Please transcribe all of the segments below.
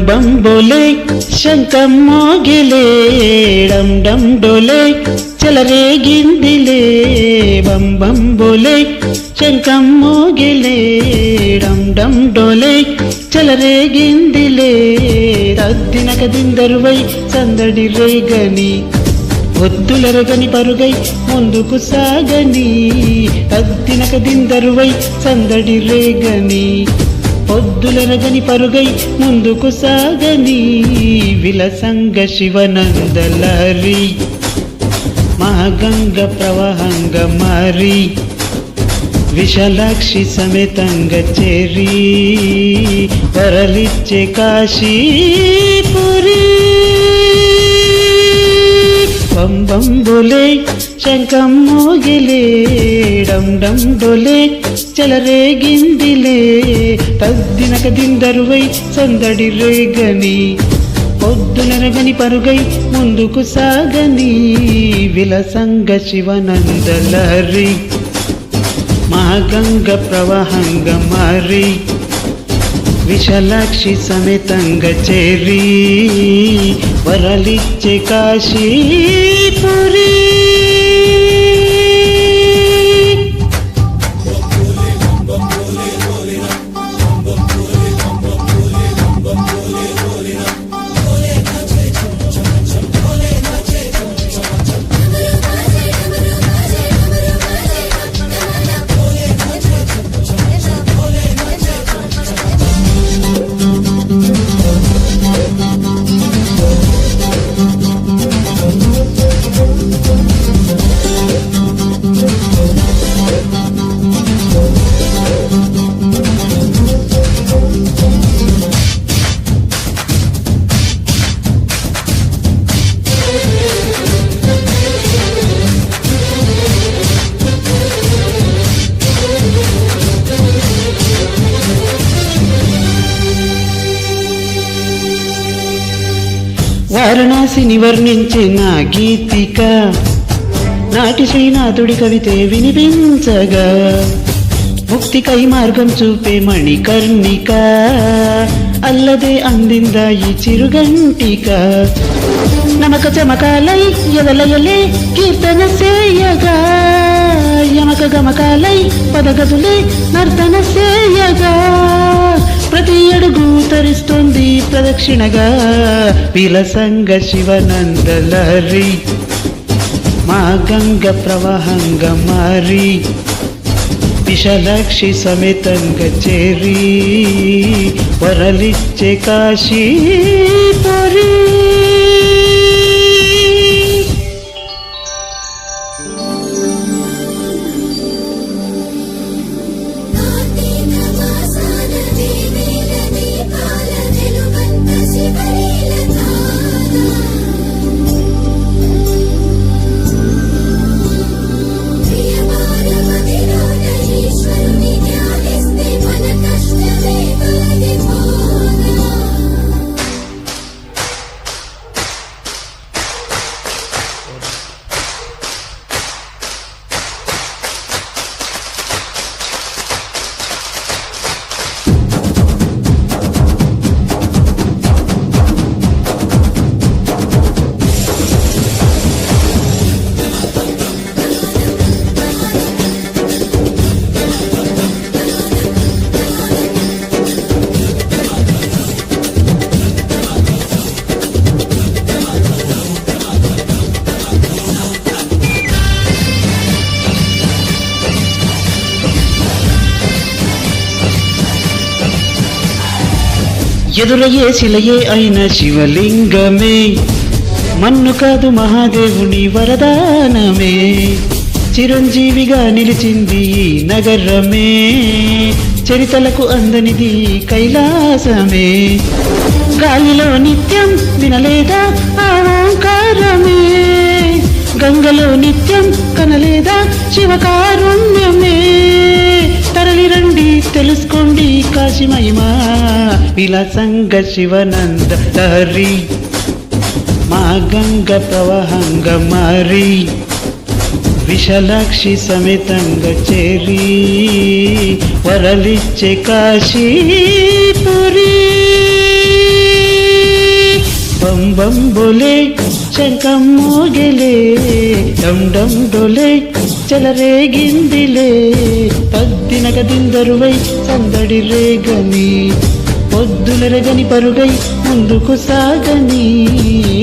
बम बोले शंखं मोगिले डम डम डोले చెలరేగిందిలే బం బం బోలే శంఖం మోగిలే డమ్ డమ్ డోలే చెలరేగిందిలే తద్దినక దిందరువై సందడి రేగని ఒద్దులరగని పరుగై ముందుకు సాగని తద్దినక దిందరువై సందడి రేగని పొద్దులరగని పరుగై ముందుకు సాగని విలసంగ శివనందలరి మహాగంగ ప్రవాహంగ మారి విశాలాక్షి సమేతంగ చేరి వరలిచ్చే కాశీపురి బం బం బోలే శంఖం మోగిలే డమ్ డమ్ డోలే చెలరేగిందిలే తద్దినక దిందరువై సందడి రేగని పొద్దునరగని పరుగై ముందుకు సాగని విలసంగ శివనందలరి మహాగంగ ప్రవాహంగ మారి విశాలాక్షి సమేతంగ చేరి వరలిచ్చే కాశీపురి వారణాసిని వర్ణించిన గీతిక నాటి శ్రీనాథుడి కవితే వినిపించగా ముక్తికై మార్గం చూపే మణికర్ణిక అల్లదే అందిందా ఈ చిరుగంటిక నమక చమకాలై ఎదలయలే కీర్తన సేయగా యమక గమకాలై పదగదులే నర్తన సేయగా ప్రతి అడుగు తరిస్తోంది ప్రదక్షిణగా విలసంగ శివనందలరి మా గంగ ప్రవాహంగ మారి విశాలాక్షి సమేతంగ చేరి వరలిచ్చే కాశీపురి ఎదురయ్యే శిలయే అయిన శివలింగమే మన్ను కాదు మహాదేవుని వరదానమే చిరంజీవిగా నిలిచింది ఈ నగరమే చరితలకు అందనిది కైలాసమే గాలిలో నిత్యం వినలేదా ఆ ఓంకారమే గంగలో నిత్యం కనలేదా శివకారుణ్యమే తరలి రండి తెలుసుకోండి కాశీ మహిమా విలసంగ శివనందలరి మా గంగ ప్రవాహంగ మారి విశాలాక్షి సమేతంగ చేరి వరలిచ్చే కాశీపురి బం బం బోలే శంఖం మోగెలే డం డం డోలే చెలరేగిందిలే తద్దినక దిందరువై సందడి రేగని పొద్దులెరగని పరుగై ముందుకు సాగని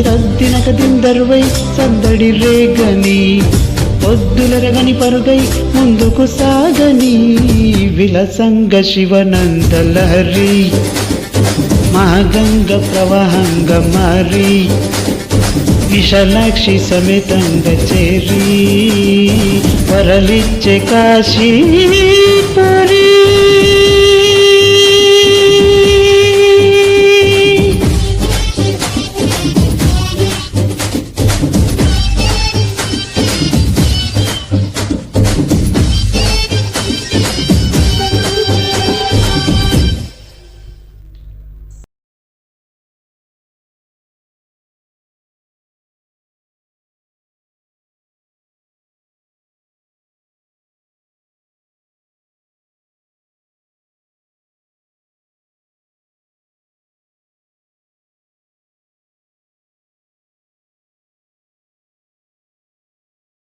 రద్దినక దిందరువై సందడి రేగని పొద్దులెరగని పరుగై ముందుకు సాగని విలసంగ శివనందలహరి మహాగంగ ప్రవాహంగ మారి విశాలాక్షి సమేతంగా చేరి వరలిచ్చే కాశీ